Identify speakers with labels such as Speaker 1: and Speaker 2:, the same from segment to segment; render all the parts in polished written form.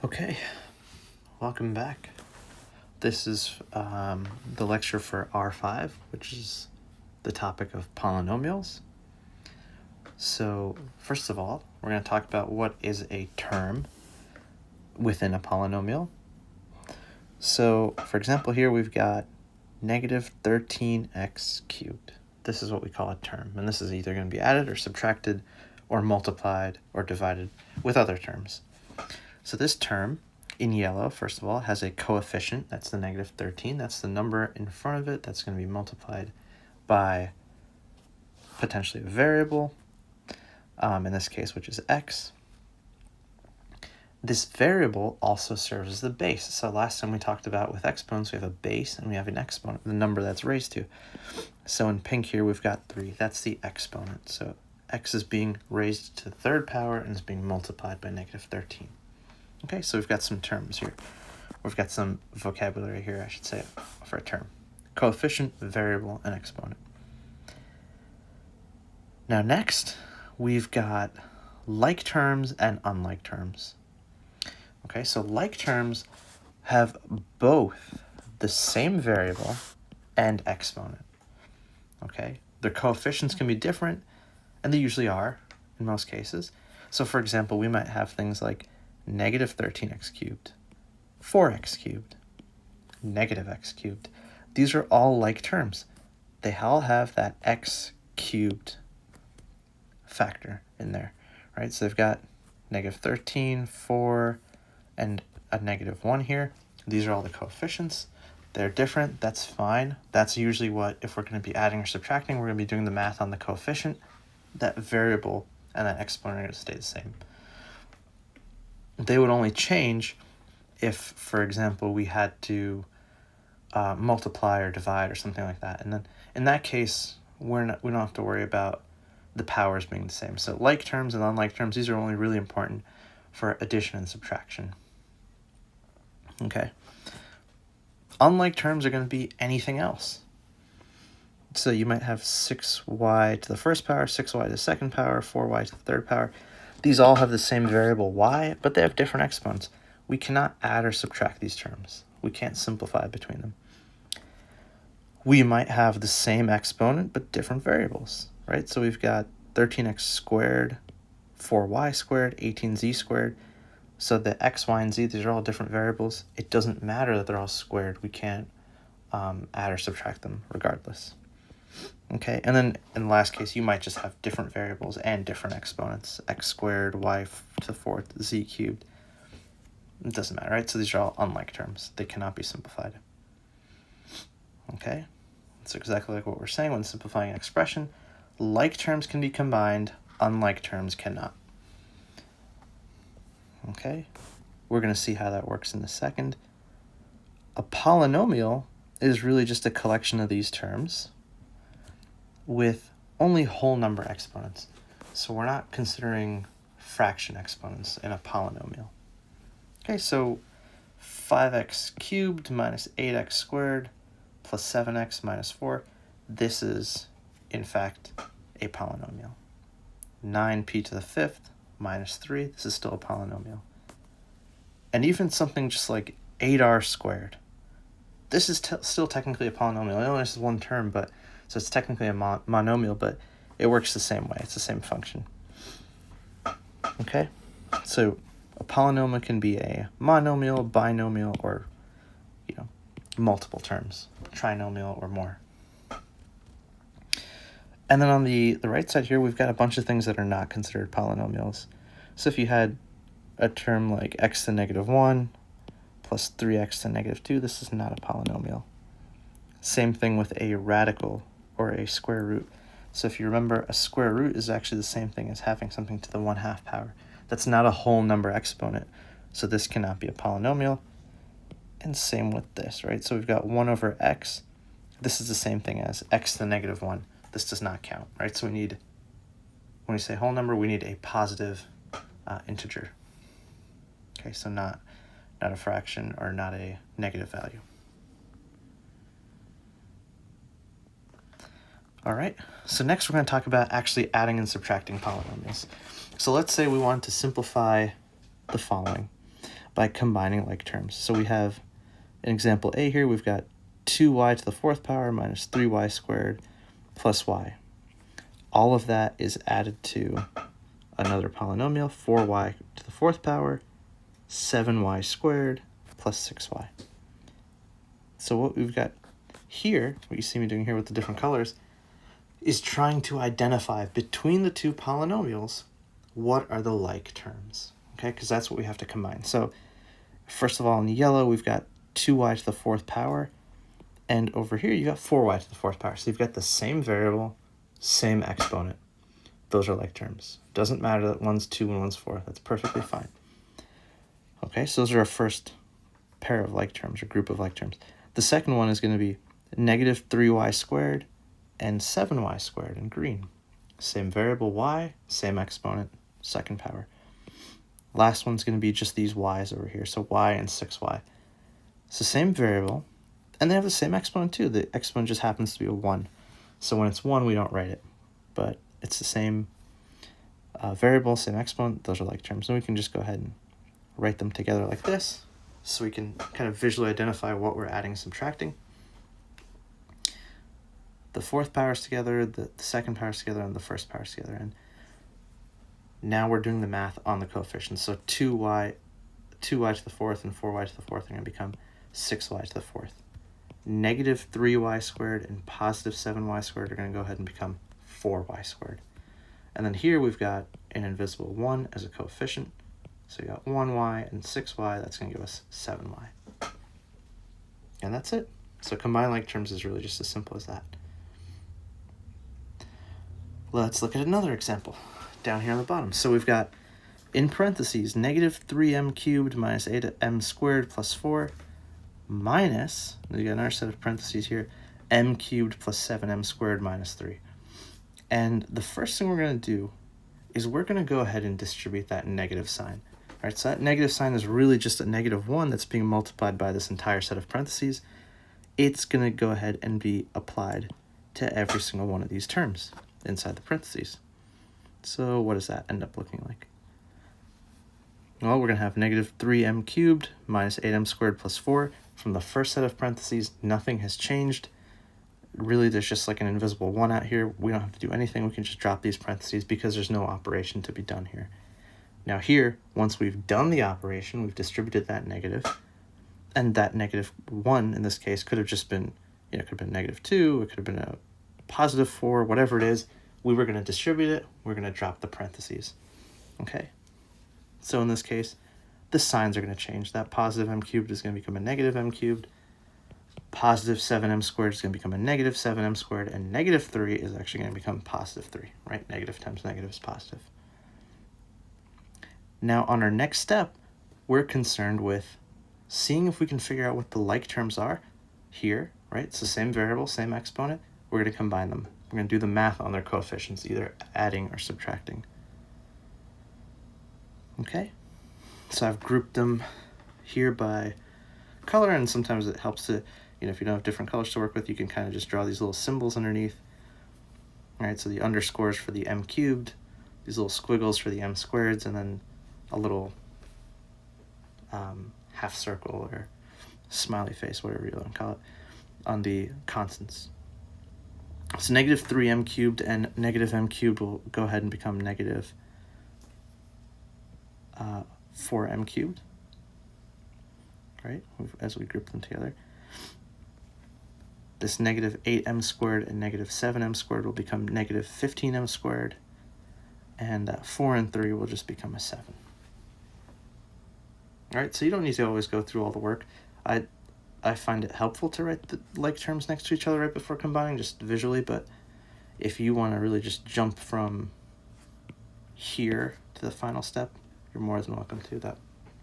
Speaker 1: Okay, welcome back. This is the lecture for R5, which is the topic of polynomials. So first of all, we're going to talk about what is a term within a polynomial. So for example, here we've got negative 13x cubed. This is what we call a term, and this is either going to be added or subtracted or multiplied or divided with other terms. So this term in yellow, first of all, has a coefficient. That's the negative 13. That's the number in front of it that's going to be multiplied by potentially a variable, in this case, which is x. This variable also serves as the base. So last time we talked about with exponents, we have a base and we have an exponent, the number that's raised to. So in pink here, we've got 3. That's the exponent. So x is being raised to the third power and is being multiplied by negative 13. Okay, so we've got some terms here. We've got some vocabulary here, I should say, for a term. Coefficient, variable, and exponent. Now next, we've got like terms and unlike terms. Okay, so like terms have both the same variable and exponent. Okay, their coefficients can be different, and they usually are in most cases. So for example, we might have things like negative 13x cubed, 4x cubed, negative x cubed. These are all like terms. They all have that x cubed factor in there, right? So they've got negative 13, 4, and a negative 1 here. These are all the coefficients. They're different. That's fine. That's usually what, if we're going to be adding or subtracting, we're going to be doing the math on the coefficient. That variable and that exponent are going to stay the same. They would only change if, for example, we had to multiply or divide or something like that. And then in that case, we don't have to worry about the powers being the same. So like terms and unlike terms, these are only really important for addition and subtraction. Okay. Unlike terms are going to be anything else. So you might have 6y to the first power, 6y to the second power, 4y to the third power. These all have the same variable y, but they have different exponents. We cannot add or subtract these terms. We can't simplify between them. We might have the same exponent, but different variables, right? So we've got 13x squared, 4y squared, 18z squared. So the x, y, and z, these are all different variables. It doesn't matter that they're all squared. We can't add or subtract them regardless. Okay, and then in the last case, you might just have different variables and different exponents. X squared, y to the fourth, z cubed. It doesn't matter, right? So these are all unlike terms. They cannot be simplified. Okay, that's exactly like what we're saying when simplifying an expression. Like terms can be combined, unlike terms cannot. Okay, we're going to see how that works in a second. A polynomial is really just a collection of these terms with only whole number exponents. So we're not considering fraction exponents in a polynomial. Okay, so 5x cubed minus 8x squared plus 7x minus 4. This is, in fact, a polynomial. 9p to the fifth minus 3. This is still a polynomial. And even something just like 8r squared. This is still technically a polynomial. I know this is one term, but so it's technically a monomial, but it works the same way. It's the same function. Okay, so a polynomial can be a monomial, binomial, or multiple terms, trinomial or more. And then on the right side here, we've got a bunch of things that are not considered polynomials. So if you had a term like x to the negative 1 plus 3x to the negative 2, this is not a polynomial. Same thing with a radical or a square root. So if you remember, a square root is actually the same thing as having something to the 1/2 power. That's not a whole number exponent, so this cannot be a polynomial. And same with this, right? So we've got 1 over x. This is the same thing as x to the negative 1. This does not count, right? So we need, when we say whole number, we need a positive integer. Okay, so not a fraction or not a negative value. All right, so next we're going to talk about actually adding and subtracting polynomials. So let's say we want to simplify the following. by combining like terms. So we have in example A here, we've got 2y to the fourth power minus 3y squared plus y. All of that is added to another polynomial, 4y to the fourth power, 7y squared plus 6y. So what we've got here, what you see me doing here with the different colors, is trying to identify between the two polynomials what are the like terms, okay? Because that's what we have to combine. So first of all, in yellow, we've got 2y to the fourth power, and over here you got 4y to the fourth power. So you've got the same variable, same exponent. Those are like terms. Doesn't matter that one's 2 and one's 4. That's perfectly fine. Okay, so those are our first pair of like terms or group of like terms. The second one is going to be negative 3y squared and 7y squared in green. Same variable y, same exponent, second power. Last one's going to be just these y's over here, so y and 6y. It's the same variable, and they have the same exponent too. The exponent just happens to be a 1. So when it's 1, we don't write it, but it's the same variable, same exponent. Those are like terms. And we can just go ahead and write them together like this, so we can kind of visually identify what we're adding and subtracting. The fourth powers together, the second powers together, and the first powers together. And now we're doing the math on the coefficients. So 2y to the fourth and 4y to the fourth are going to become 6y to the fourth. Negative 3y squared and positive 7y squared are going to go ahead and become 4y squared. And then here we've got an invisible 1 as a coefficient. So you got 1y and 6y, that's going to give us 7y. And that's it. So combine like terms is really just as simple as that. Let's look at another example down here on the bottom. So we've got, in parentheses, negative 3m cubed minus 8m squared plus 4 minus, we got another set of parentheses here, m cubed plus 7m squared minus 3. And the first thing we're going to do is we're going to go ahead and distribute that negative sign. All right, so that negative sign is really just a negative 1 that's being multiplied by this entire set of parentheses. It's going to go ahead and be applied to every single one of these terms inside the parentheses. So what does that end up looking like? Well, we're going to have negative 3m cubed minus 8m squared plus 4. From the first set of parentheses, nothing has changed. Really, there's just like an invisible 1 out here. We don't have to do anything. We can just drop these parentheses because there's no operation to be done here. Now here, once we've done the operation, we've distributed that negative, and that negative 1 in this case could have just been, it could have been negative 2, it could have been a positive 4, whatever it is. We were going to distribute it, we're going to drop the parentheses. Okay, so in this case, the signs are going to change. That positive m cubed is going to become a negative m cubed, positive 7m squared is going to become a negative 7m squared, and negative 3 is actually going to become positive 3, right? Negative times negative is positive. Now on our next step, we're concerned with seeing if we can figure out what the like terms are here, right? It's the same variable, same exponent. We're going to combine them. We're going to do the math on their coefficients, either adding or subtracting. Okay, so I've grouped them here by color, and sometimes it helps to, if you don't have different colors to work with, you can kind of just draw these little symbols underneath. All right, so the underscores for the m cubed, these little squiggles for the m squareds, and then a little half circle or smiley face, whatever you want to call it, on the constants. So negative 3m cubed and negative m cubed will go ahead and become negative 4m cubed, right, as we group them together. This negative 8m squared and negative 7m squared will become negative 15m squared, and 4 and 3 will just become a 7. All right, so you don't need to always go through all the work. I find it helpful to write the like terms next to each other right before combining, just visually, but if you want to really just jump from here to the final step, you're more than welcome to that.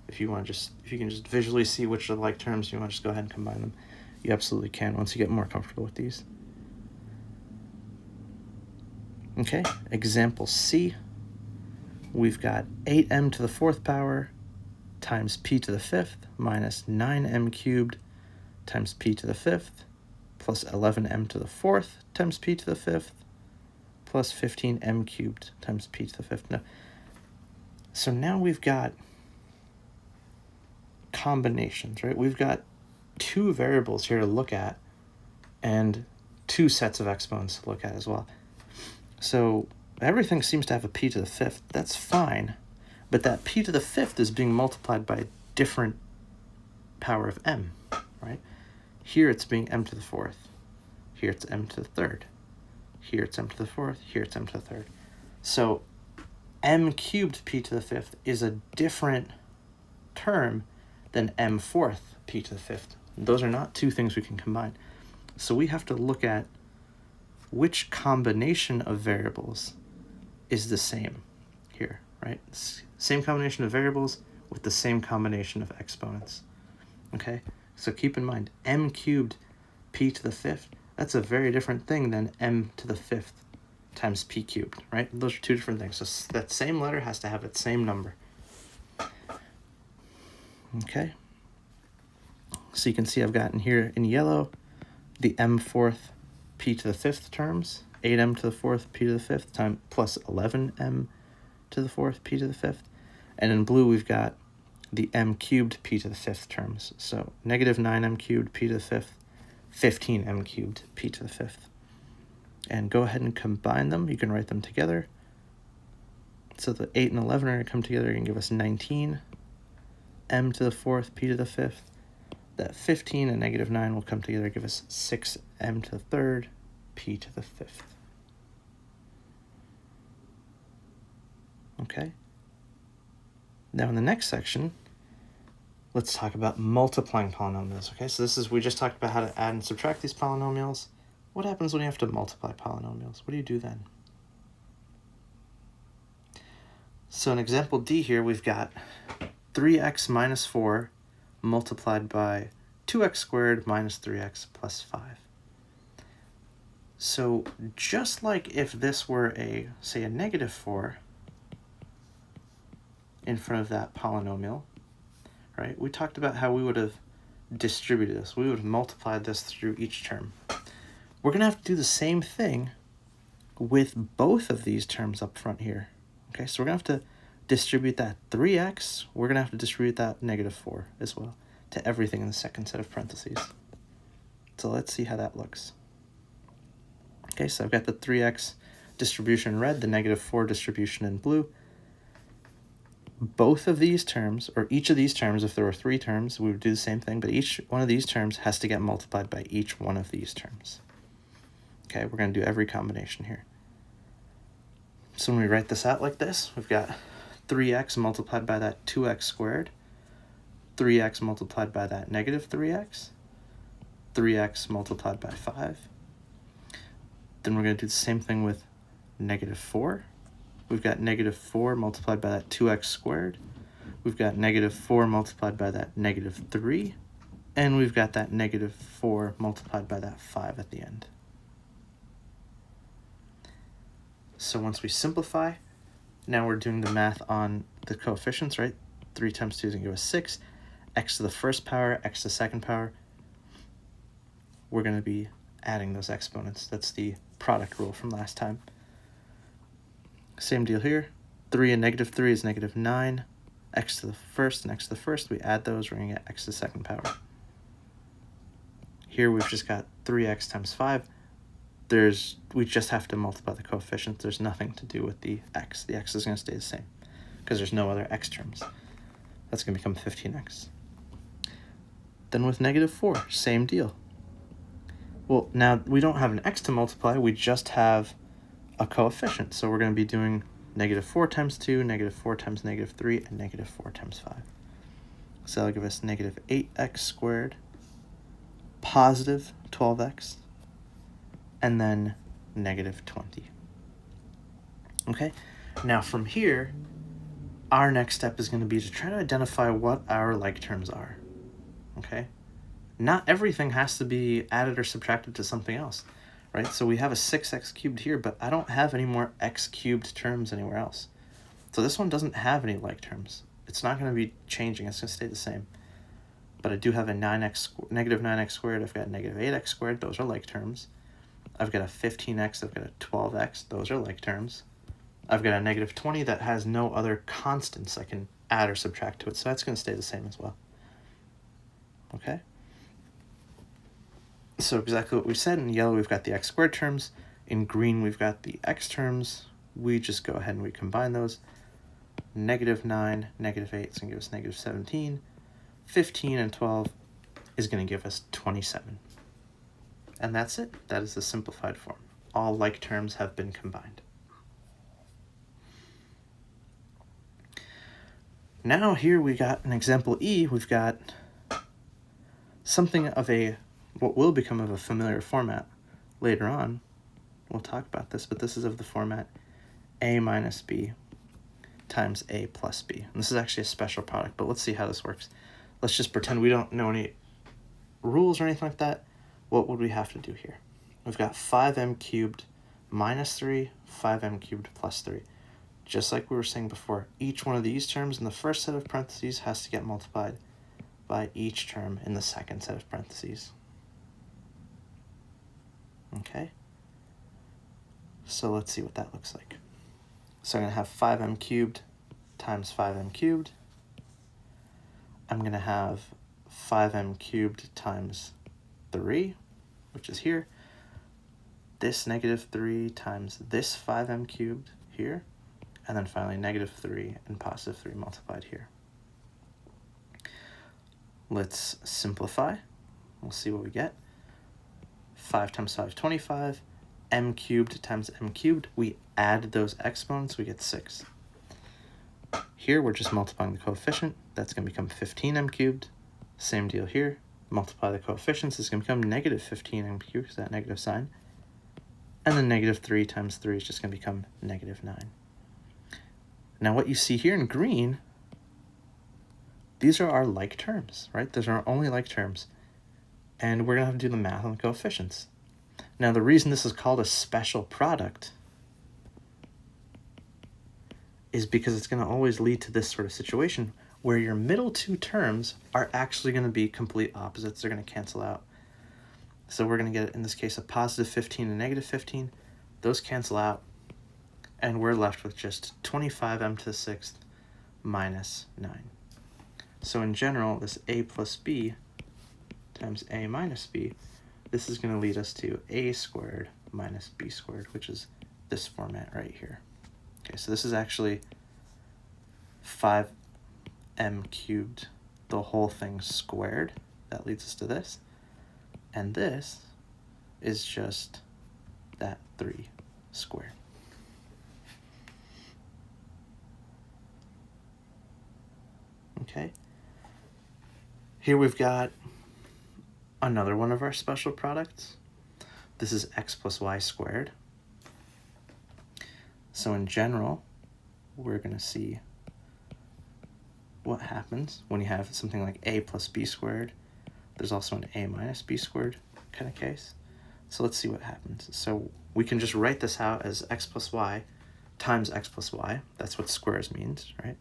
Speaker 1: If you can just visually see which are the like terms, you want to just go ahead and combine them, you absolutely can once you get more comfortable with these. Okay, example C. We've got 8m to the fourth power times p to the fifth minus 9m cubed times p to the fifth plus 11m to the fourth times p to the fifth plus 15m cubed times p to the fifth. So now we've got combinations, right? We've got two variables here to look at and two sets of exponents to look at as well. So everything seems to have a p to the fifth. That's fine, but that p to the fifth is being multiplied by a different power of m, right? Here it's being m to the fourth. Here it's m to the third. Here it's m to the fourth. Here it's m to the third. So m cubed p to the fifth is a different term than m fourth p to the fifth. Those are not two things we can combine. So we have to look at which combination of variables is the same here, right? Same combination of variables with the same combination of exponents, okay? So keep in mind, m cubed p to the fifth, that's a very different thing than m to the fifth times p cubed, right? Those are two different things. So that same letter has to have its same number. Okay. So you can see I've got in here in yellow the m fourth p to the fifth terms, 8m to the fourth p to the fifth time plus 11m to the fourth p to the fifth. And in blue we've got the m cubed p to the fifth terms. So negative 9m cubed p to the fifth, 15m cubed p to the fifth. And go ahead and combine them. You can write them together. So the 8 and 11 are going to come together and give us 19 m to the fourth p to the fifth. That 15 and negative 9 will come together and give us 6m to the third p to the fifth. Okay. Now in the next section, let's talk about multiplying polynomials. Okay, so we just talked about how to add and subtract these polynomials. What happens when you have to multiply polynomials? What do you do then? So in example D here, we've got 3x minus 4 multiplied by 2x squared minus 3x plus 5. So just like if this were say a negative 4 in front of that polynomial, right? We talked about how we would have distributed this. We would have multiplied this through each term. We're going to have to do the same thing with both of these terms up front here. Okay, so we're going to have to distribute that 3x. We're going to have to distribute that negative 4 as well to everything in the second set of parentheses. So let's see how that looks. Okay, so I've got the 3x distribution in red, the negative 4 distribution in blue. Both of these terms, or each of these terms, if there were 3 terms, we would do the same thing, but each one of these terms has to get multiplied by each one of these terms. Okay, we're going to do every combination here. So when we write this out like this, we've got 3x multiplied by that 2x squared, 3x multiplied by that negative 3x, 3x multiplied by 5. Then we're going to do the same thing with negative 4. We've got negative 4 multiplied by that 2x squared. We've got negative 4 multiplied by that negative 3. And we've got that negative 4 multiplied by that 5 at the end. So once we simplify, now we're doing the math on the coefficients, right? 3 times 2 is going to give us 6. X to the first power, x to the second power. We're going to be adding those exponents. That's the product rule from last time. Same deal here. 3 and negative 3 is negative 9. X to the first and x to the first, we add those, we're going to get x to the second power. Here we've just got 3x times 5. We just have to multiply the coefficients. There's nothing to do with the x. The x is going to stay the same because there's no other x terms. That's going to become 15x. Then with negative 4, same deal. Well, now we don't have an x to multiply, we just have a coefficient. So we're going to be doing negative 4 times 2, negative 4 times negative 3, and negative 4 times 5. So that'll give us negative 8x squared, positive 12x, and then negative 20. Okay, now from here, our next step is going to be to try to identify what our like terms are. Okay, not everything has to be added or subtracted to something else, right? So we have a 6x cubed here, but I don't have any more x cubed terms anywhere else. So this one doesn't have any like terms. It's not going to be changing. It's going to stay the same. But I do have a negative 9x squared. I've got negative 8x squared. Those are like terms. I've got a 15x. I've got a 12x. Those are like terms. I've got a negative 20 that has no other constants I can add or subtract to it. So that's going to stay the same as well. okay? So exactly what we said. In yellow, we've got the x squared terms. In green, we've got the x terms. We just go ahead and we combine those. -9, -8 is going to give us -17. 15 and 12 is going to give us 27. And that's it. That is the simplified form. All like terms have been combined. Now here we got an example E. We've got something of what will become of a familiar format later on. We'll talk about this, but this is of the format A minus B times A plus B. And this is actually a special product, but let's see how this works. Let's just pretend we don't know any rules or anything like that. What would we have to do here? We've got 5m cubed minus 3, 5m cubed plus 3. Just like we were saying before, each one of these terms in the first set of parentheses has to get multiplied by each term in the second set of parentheses. Okay? So let's see what that looks like. So I'm going to have 5m cubed times 5m cubed. I'm going to have 5m cubed times 3, which is here. This -3 times this 5m cubed here. And then finally -3 and +3 multiplied here. Let's simplify. We'll see what we get. 5 times 5, 25. M cubed times m cubed. We add those exponents, we get 6. Here we're just multiplying the coefficient. That's going to become 15m cubed. Same deal here. Multiply the coefficients. It's going to become -15m cubed because that negative sign. And then -3 times 3 is just going to become -9. Now what you see here in green, these are our like terms, right? Those are our only like terms. And we're going to have to do the math on the coefficients. Now the reason this is called a special product is because it's going to always lead to this sort of situation where your middle two terms are actually going to be complete opposites. They're going to cancel out. So we're going to get, in this case, a +15 and -15. Those cancel out. And we're left with just 25m to the 6th minus 9. So in general, this a plus b times a minus b, this is going to lead us to a squared minus b squared, which is this format right here. Okay, so this is actually 5m cubed, the whole thing squared. That leads us to this. And this is just that 3 squared. Okay, here we've got another one of our special products. This is x plus y squared. So in general, we're going to see what happens when you have something like a plus b squared. There's also an a minus b squared kind of case. So let's see what happens. So we can just write this out as x plus y times x plus y. That's what squares means, right?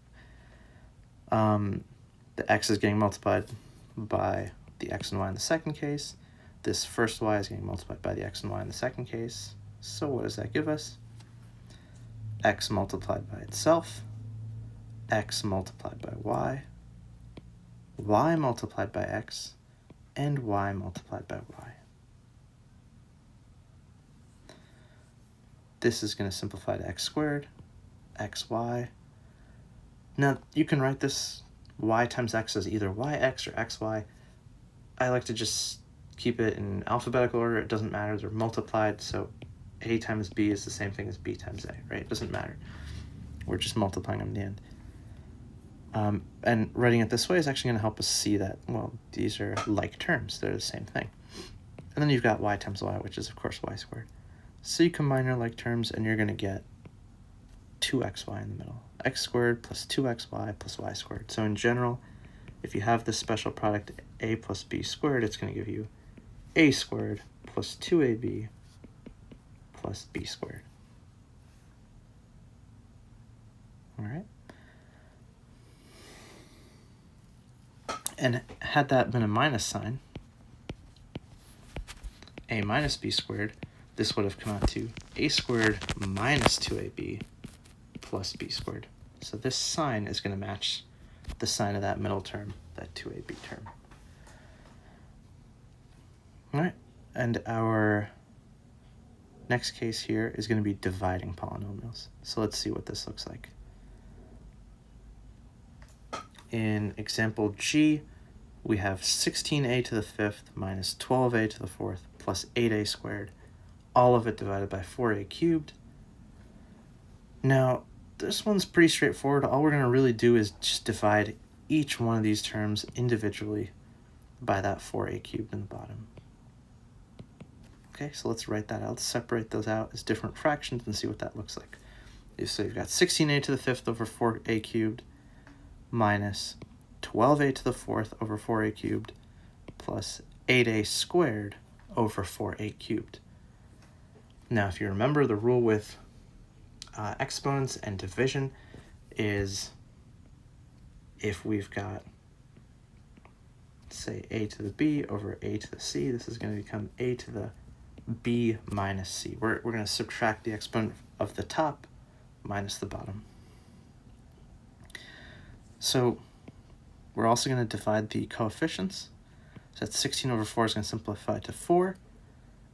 Speaker 1: The x is getting multiplied by the x and y in the second case. This first y is getting multiplied by the x and y in the second case. So what does that give us? X multiplied by itself, x multiplied by y multiplied by x, and y multiplied by y. This is going to simplify to x squared, xy. Now, you can write this y times x as either yx or xy. I like to just keep it in alphabetical order. It doesn't matter. They're multiplied, so a times b is the same thing as b times a, right? It doesn't matter. We're just multiplying them in the end. And writing it this way is actually going to help us see that, well, these are like terms. They're the same thing. And then you've got y times y, which is, of course, y squared. So you combine your like terms, and you're going to get 2xy in the middle. X squared plus 2xy plus y squared. So in general, if you have this special product a plus b squared, it's going to give you a squared plus 2ab plus b squared. All right. And had that been a minus sign, a minus b squared, this would have come out to a squared minus 2ab plus b squared. So this sign is going to match the sign of that middle term, that 2ab term. All right, and our next case here is going to be dividing polynomials. So let's see what this looks like. In example G, we have 16a to the fifth minus 12a to the fourth plus 8a squared, all of it divided by 4a cubed. Now, this one's pretty straightforward. All we're going to really do is just divide each one of these terms individually by that 4a cubed in the bottom. Okay, so let's write that out. Let's separate those out as different fractions and see what that looks like. So you've got 16a to the fifth over 4a cubed minus 12a to the fourth over 4a cubed plus 8a squared over 4a cubed. Now, if you remember, the rule with exponents and division is if we've got, say, a to the b over a to the c, this is going to become a to the b minus c. We're going to subtract the exponent of the top minus the bottom. So we're also going to divide the coefficients. So that's 16 over 4 is going to simplify to 4.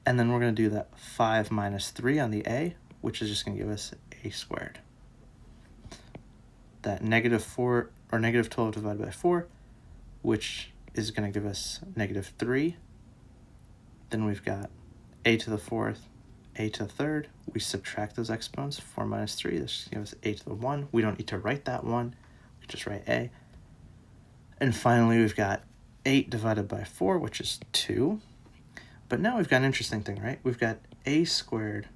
Speaker 1: And then we're going to do that 5 minus 3 on the a, which is just going to give us a squared. That negative 4 or negative 12 divided by 4, which is going to give us negative 3. Then we've got a to the fourth, a to the third. We subtract those exponents, 4 minus 3. This just gives us a to the 1. We don't need to write that 1. We just write a. And finally, we've got 8 divided by 4, which is 2. But now we've got an interesting thing, right? We've got a squared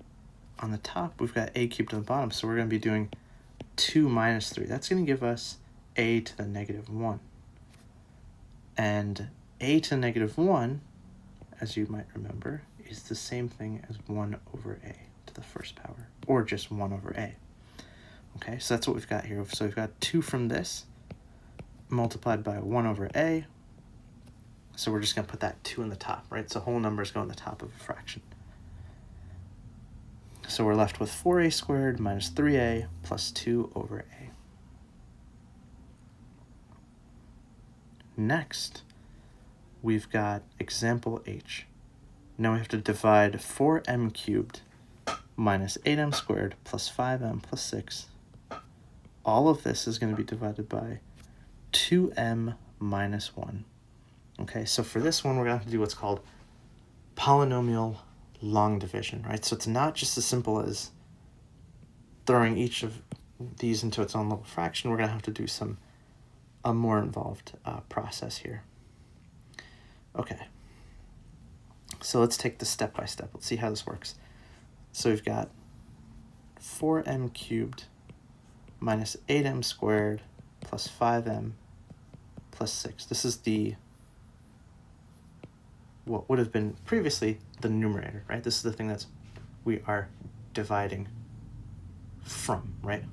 Speaker 1: on the top. We've got a cubed on the bottom. So we're going to be doing 2 minus 3. That's going to give us a to the negative 1. And a to the negative 1, as you might remember, is the same thing as 1 over a to the first power, or just 1 over a. Okay, so that's what we've got here. So we've got 2 from this multiplied by 1 over a. So we're just going to put that 2 in the top, right? So whole numbers go in the top of a fraction. So we're left with 4a squared minus 3a plus 2 over a. Next, we've got example H. Now we have to divide 4m cubed minus 8m squared plus 5m plus 6. All of this is going to be divided by 2m minus 1. Okay, so for this one, we're going to have to do what's called polynomial long division, right? So it's not just as simple as throwing each of these into its own little fraction. We're going to have to do a more involved process here. Okay, so let's take this step by step. Let's see how this works. So we've got 4m cubed minus 8m squared plus 5m plus 6. This is what would have been previously the numerator, right? This is the thing that we are dividing from, right?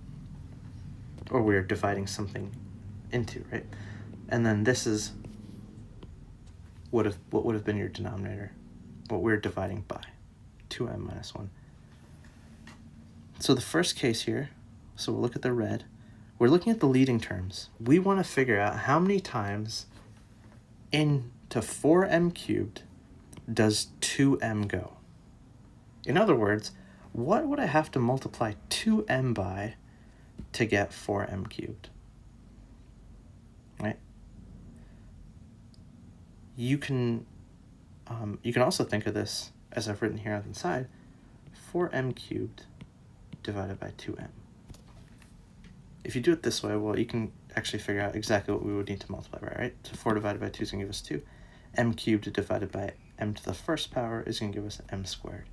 Speaker 1: Or we are dividing something into, right? And then this is what would have been your denominator, what we're dividing by, 2m minus 1. So the first case here, so we'll look at the red. We're looking at the leading terms. We want to figure out how many times into 4m cubed does 2m go. In other words, what would I have to multiply 2m by to get 4m cubed? Right? You can also think of this as I've written here on the side, 4m cubed divided by 2m. If you do it this way, well, you can actually figure out exactly what we would need to multiply by, right? So 4 divided by 2 is going to give us 2. M cubed divided by m to the first power is going to give us m squared.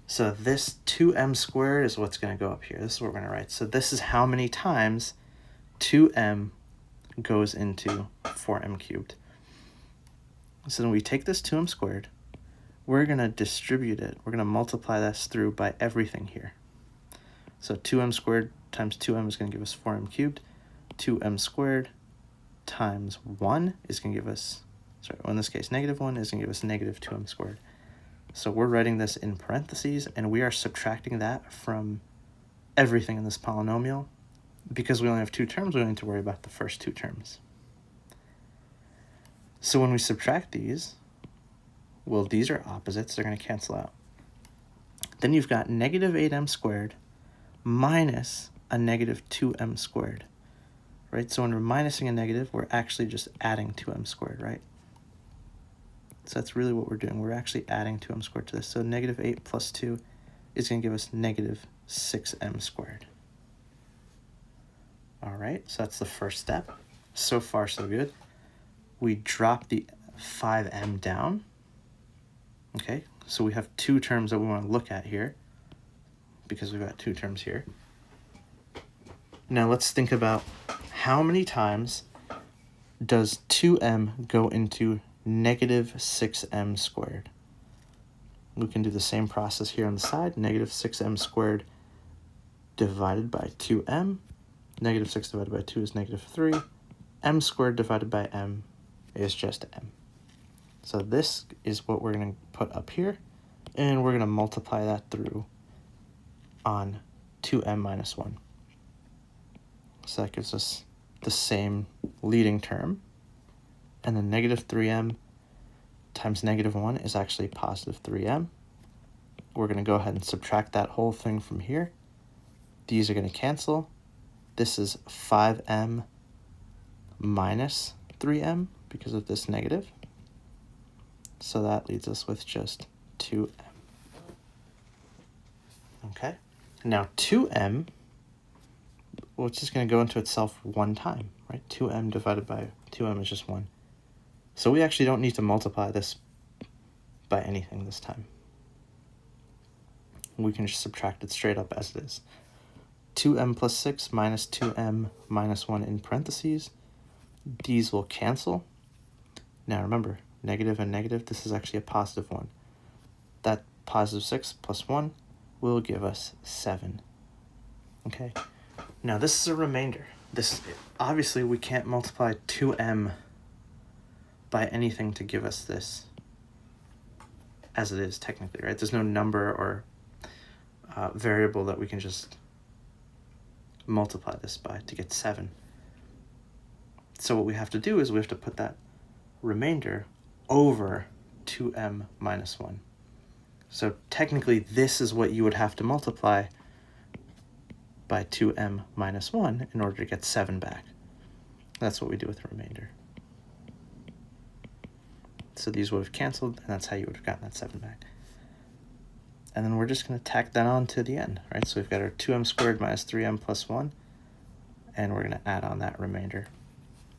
Speaker 1: So this 2m squared is what's going to go up here. This is what we're going to write. So this is how many times 2m goes into 4m cubed. So then we take this 2m squared, we're going to distribute it. We're going to multiply this through by everything here. So 2m squared times 2m is going to give us 4m cubed. 2m squared times 1 is going to give us, in this case, negative 1 is going to give us negative 2m squared. So we're writing this in parentheses, and we are subtracting that from everything in this polynomial. Because we only have 2 terms, we don't need to worry about the first 2 terms. So when we subtract these, Well, these are opposites. They're going to cancel out. Then you've got negative 8m squared minus a negative 2m squared, right? So when we're minusing a negative, we're actually just adding 2m squared, right? So that's really what we're doing. We're actually adding 2m squared to this. So negative 8 plus 2 is going to give us negative 6m squared. All right, so that's the first step. So far, so good. We drop the 5m down. Okay, so we have two terms that we want to look at here because we've got two terms here. Now let's think about how many times does 2m go into negative 6m squared? We can do the same process here on the side. Negative 6m squared divided by 2m. Negative 6 divided by 2 is negative 3. M squared divided by m is just m. So this is what we're going to put up here, and we're going to multiply that through on 2m minus 1. So that gives us the same leading term. And then negative 3m times negative 1 is actually positive 3m. We're going to go ahead and subtract that whole thing from here. These are going to cancel. This is 5m minus 3m because of this negative. So that leaves us with just 2m. Okay, now 2m, well, it's just going to go into itself one time, right? 2m divided by 2m is just 1. So we actually don't need to multiply this by anything this time. We can just subtract it straight up as it is. 2m plus 6 minus 2m minus 1 in parentheses. These will cancel. Now remember, negative and negative, this is actually a positive 1. That positive 6 plus 1 will give us 7. Okay, now this is a remainder. This, obviously we can't multiply 2m by anything to give us this as it is technically, right? There's no number or variable that we can just multiply this by to get 7. So what we have to do is we have to put that remainder over 2m minus 1. So technically this is what you would have to multiply by 2m minus 1 in order to get 7 back. That's what we do with the remainder. So these would have canceled, and that's how you would have gotten that 7 back. And then we're just going to tack that on to the end, right? So we've got our 2m squared minus 3m plus 1, and we're going to add on that remainder,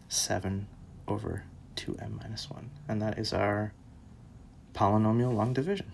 Speaker 1: 7 over 2m minus 1. And that is our polynomial long division.